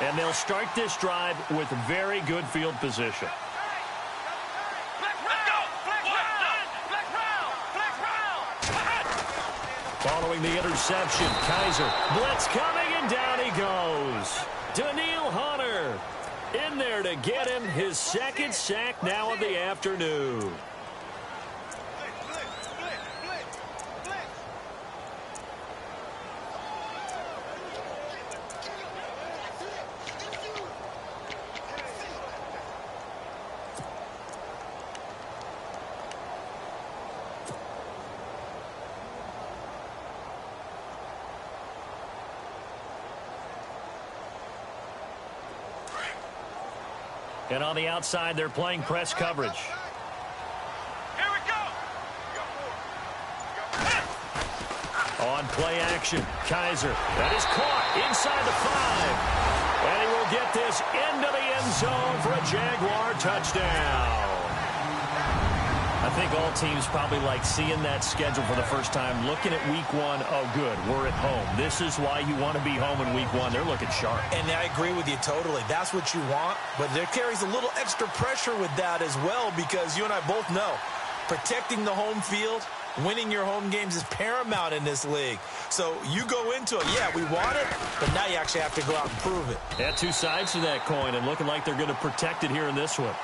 And they'll start this drive with very good field position. Following the interception, Kaiser, blitz coming, and down he goes. Daniil Hunter in there to get him his 2nd sack now of the afternoon. And on the outside, they're playing press coverage. Here we go. On play action, Kaiser. That is caught inside the 5. And he will get this into the end zone for a Jaguar touchdown. I think all teams probably like seeing that schedule for the first time, looking at week 1. Oh, good, we're at home. This is why you want to be home in week 1. They're looking sharp. And I agree with you totally. That's what you want, but there carries a little extra pressure with that as well, because you and I both know protecting the home field, winning your home games is paramount in this league. So you go into it, yeah, we want it, but now you actually have to go out and prove it. Yeah, two sides to that coin, and looking like they're going to protect it here in this one.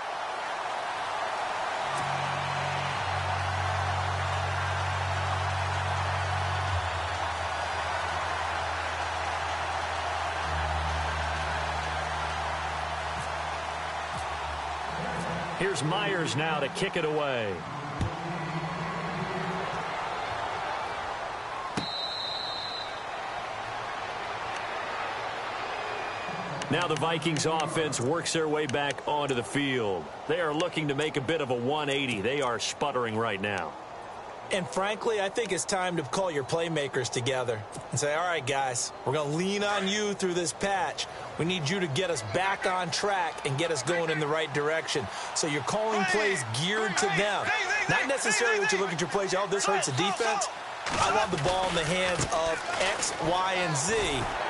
Here's Myers now to kick it away. Now the Vikings offense works their way back onto the field. They are looking to make a bit of a 180. They are sputtering right now. And frankly, I think it's time to call your playmakers together and say, all right, guys, we're going to lean on you through this patch. We need you to get us back on track and get us going in the right direction. So you're calling plays geared to them. Not necessarily that you look at your plays, oh, this hurts the defense. I want the ball in the hands of X, Y, and Z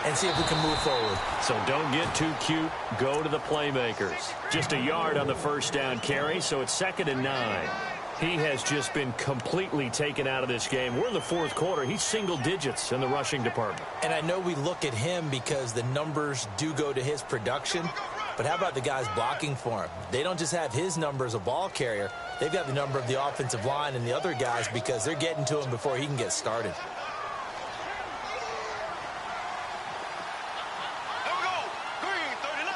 and see if we can move forward. So don't get too cute. Go to the playmakers. Just a yard on the first down carry, so it's 2nd and 9. He has just been completely taken out of this game. We're in the 4th quarter. He's single digits in the rushing department. And I know we look at him because the numbers do go to his production. But how about the guys blocking for him? They don't just have his number as a ball carrier. They've got the number of the offensive line and the other guys because they're getting to him before he can get started. Here we go. Green 39.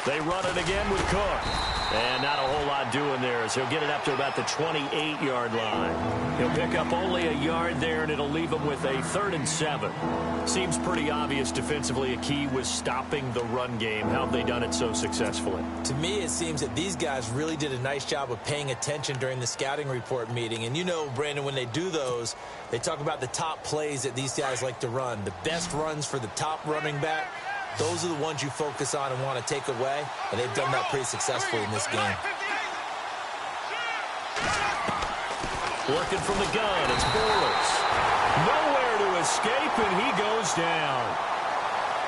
They run it again with Cook. And not a whole lot doing there as he'll get it up to about the 28-yard line. He'll pick up only a yard there, and it'll leave him with a 3rd and 7. Seems pretty obvious defensively a key was stopping the run game. How have they done it so successfully? To me, it seems that these guys really did a nice job of paying attention during the scouting report meeting. And you know, Brandon, when they do those, they talk about the top plays that these guys like to run. The best runs for the top running back. Those are the ones you focus on and want to take away, and they've done that pretty successfully in this game. Working from the gun, it's Bortles. Nowhere to escape, and he goes down.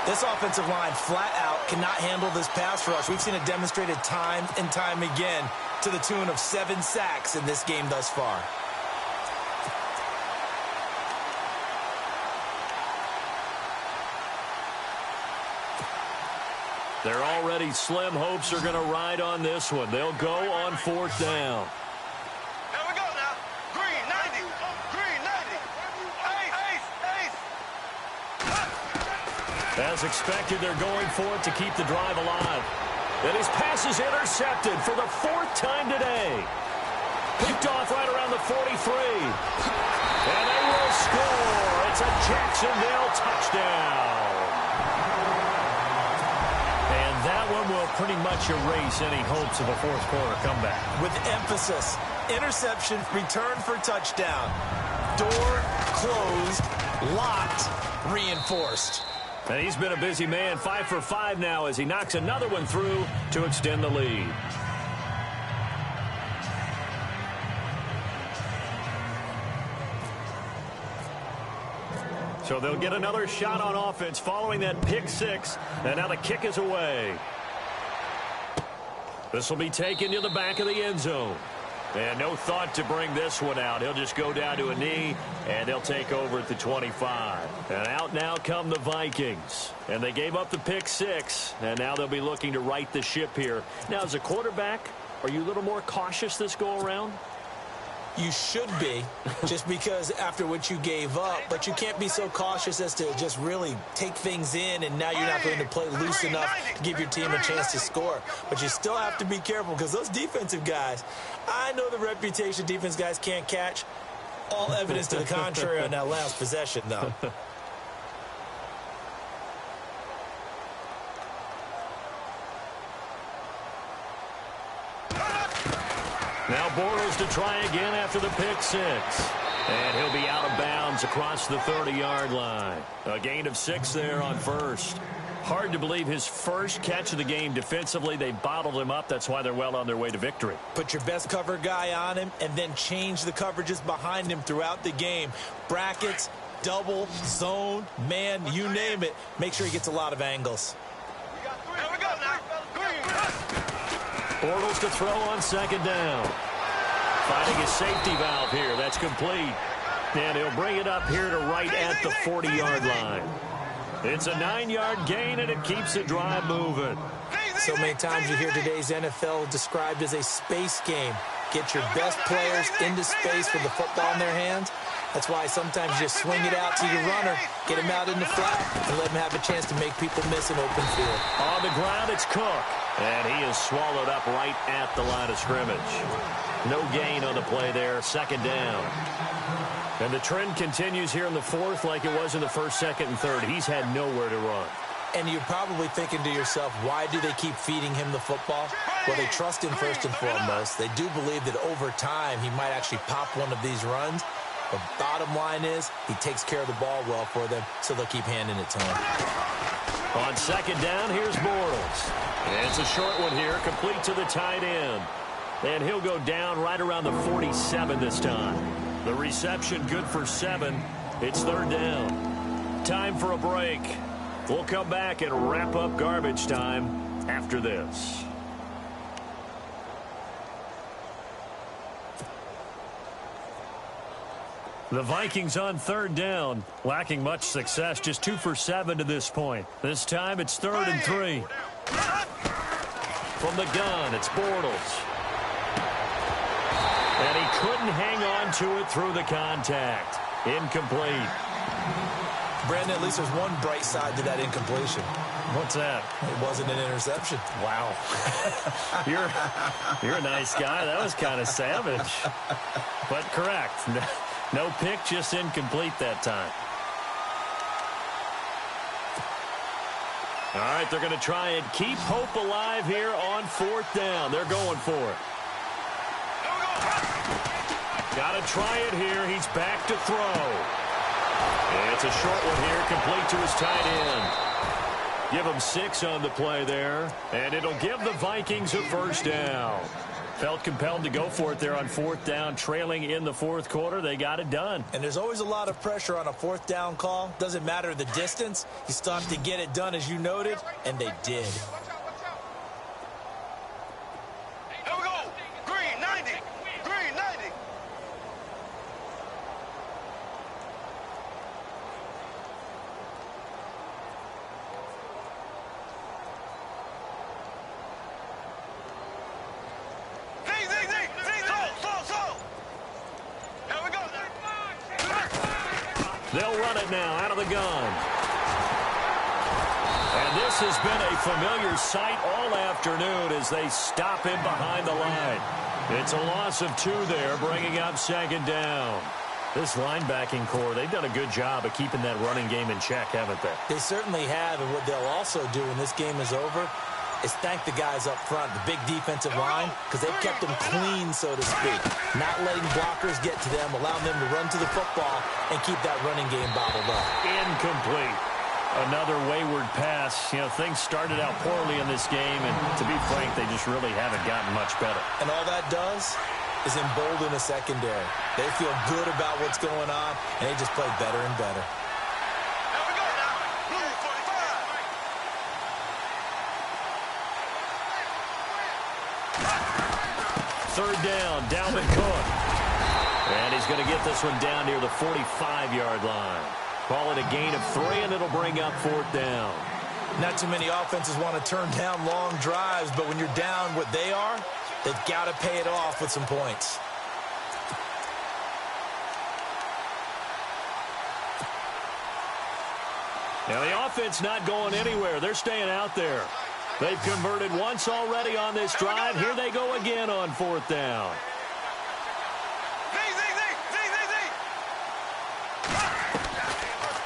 This offensive line flat out cannot handle this pass rush. We've seen it demonstrated time and time again to the tune of 7 sacks in this game thus far. They're already slim hopes are going to ride on this one. They'll go on 4th down. Here we go now. Green 90. Green 90. Ace. As expected, they're going for it to keep the drive alive. And his pass is intercepted for the 4th time today. Picked off right around the 43. And they will score. It's a Jacksonville touchdown. That one will pretty much erase any hopes of a 4th quarter comeback. With emphasis, interception, return for touchdown. Door closed, locked, reinforced. And he's been a busy man, 5 for 5 now as he knocks another one through to extend the lead. So they'll get another shot on offense following that pick 6. And now the kick is away. This will be taken to the back of the end zone. And no thought to bring this one out. He'll just go down to a knee, and they'll take over at the 25. And out now come the Vikings. And they gave up the pick 6, and now they'll be looking to right the ship here. Now, as a quarterback, are you a little more cautious this go-around? You should be, just because after what you gave up, but you can't be so cautious as to just really take things in, and now you're not going to play loose enough to give your team a chance to score. But you still have to be careful because those defensive guys, I know the reputation defense guys can't catch. All evidence to the contrary on that last possession, though. Now Bortles to try again after the pick six. And he'll be out of bounds across the 30-yard line. A gain of 6 there on first. Hard to believe his first catch of the game defensively. They bottled him up. That's why they're well on their way to victory. Put your best cover guy on him and then change the coverages behind him throughout the game. Brackets, double, zone, man, you name it. Make sure he gets a lot of angles. Bortles to throw on second down. Finding a safety valve here. That's complete. And he'll bring it up here to right at the 40-yard line. It's a 9-yard gain, and it keeps the drive moving. So many times you hear today's NFL described as a space game. Get your best players into space with the football in their hands. That's why sometimes you just swing it out to your runner, get him out in the flat, and let him have a chance to make people miss an open field. On the ground, it's Cook. And he is swallowed up right at the line of scrimmage. No gain on the play there, second down. And the trend continues here in the fourth like it was in the first, second, and third. He's had nowhere to run. And you're probably thinking to yourself, why do they keep feeding him the football? Well, they trust him first and foremost. They do believe that over time he might actually pop one of these runs. But bottom line is he takes care of the ball well for them, so they'll keep handing it to him. On second down, here's Bortles. And it's a short one here, complete to the tight end. And he'll go down right around the 47 this time. The reception good for 7. It's third down. Time for a break. We'll come back and wrap up garbage time after this. The Vikings on third down, lacking much success, just 2 for 7 to this point. This time it's 3rd and 3. From the gun, it's Bortles. And he couldn't hang on to it through the contact. Incomplete. Brandon, at least there's one bright side to that incompletion. What's that? It wasn't an interception. Wow. You're a nice guy. That was kind of savage. But correct. No pick, just incomplete that time. All right, they're going to try and keep hope alive here on 4th down. They're going for it. Got to try it here. He's back to throw. And it's a short one here, complete to his tight end. Give him 6 on the play there, and it'll give the Vikings a first down. Felt compelled to go for it there on 4th down, trailing in the 4th quarter. They got it done. And there's always a lot of pressure on a 4th down call. Doesn't matter the distance. You still have to get it done, as you noted, and they did. Here we go. Green 90. Green 90. They'll run it now out of the gun. And this has been a familiar sight all afternoon as they stop him behind the line. It's a loss of 2 there, bringing up second down. This linebacking core, they've done a good job of keeping that running game in check, haven't they? They certainly have, and what they'll also do when this game is over is thank the guys up front, the big defensive line, because they've kept them clean, so to speak. Not letting blockers get to them, allowing them to run to the football and keep that running game bottled up. Incomplete. Another wayward pass. You know, things started out poorly in this game, and to be frank, they just really haven't gotten much better. And all that does is embolden the secondary. They feel good about what's going on, and they just play better and better. Third down, Dalvin Cook. And he's going to get this one down near the 45-yard line. Call it a gain of 3, and it'll bring up 4th down. Not too many offenses want to turn down long drives, but when you're down what they are, they've got to pay it off with some points. Now, the offense not going anywhere. They're staying out there. They've converted once already on this drive. Here they go again on 4th down.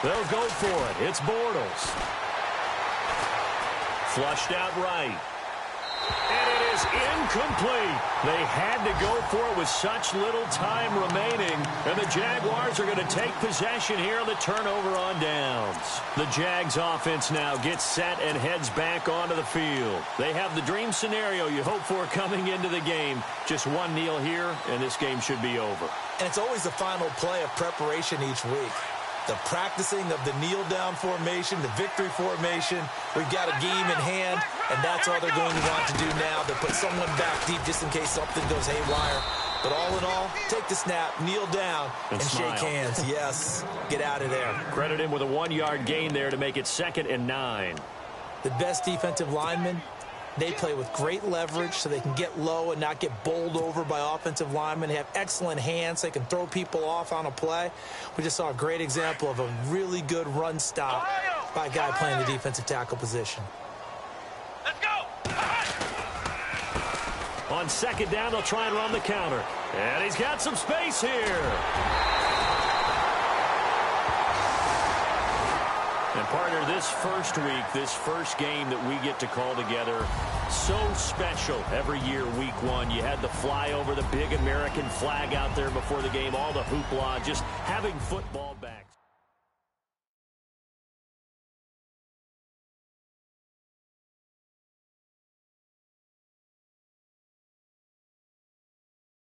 They'll go for it. It's Bortles. Flushed out right. And it is incomplete. They had to go for it with such little time remaining. And the Jaguars are going to take possession here on the turnover on downs. The Jags offense now gets set and heads back onto the field. They have the dream scenario you hope for coming into the game. Just one kneel here, and this game should be over. And it's always the final play of preparation each week. The practicing of the kneel-down formation, the victory formation. We've got a game in hand, and that's all they're going to want to do now. They'll put someone back deep just in case something goes haywire. But all in all, take the snap, kneel down, and shake hands. Yes, get out of there. Credit him with a 1-yard gain there to make it 2nd and 9. The best defensive linemen, they play with great leverage so they can get low and not get bowled over by offensive linemen. They have excellent hands. They can throw people off on a play. We just saw a great example of a really good run stop by a guy playing the defensive tackle position. Let's go. On 2nd down, they'll try and run the counter. And he's got some space here. And partner, this first week, this first game that we get to call together, so special every year, week 1. You had the flyover, the big American flag out there before the game, all the hoopla, just having football.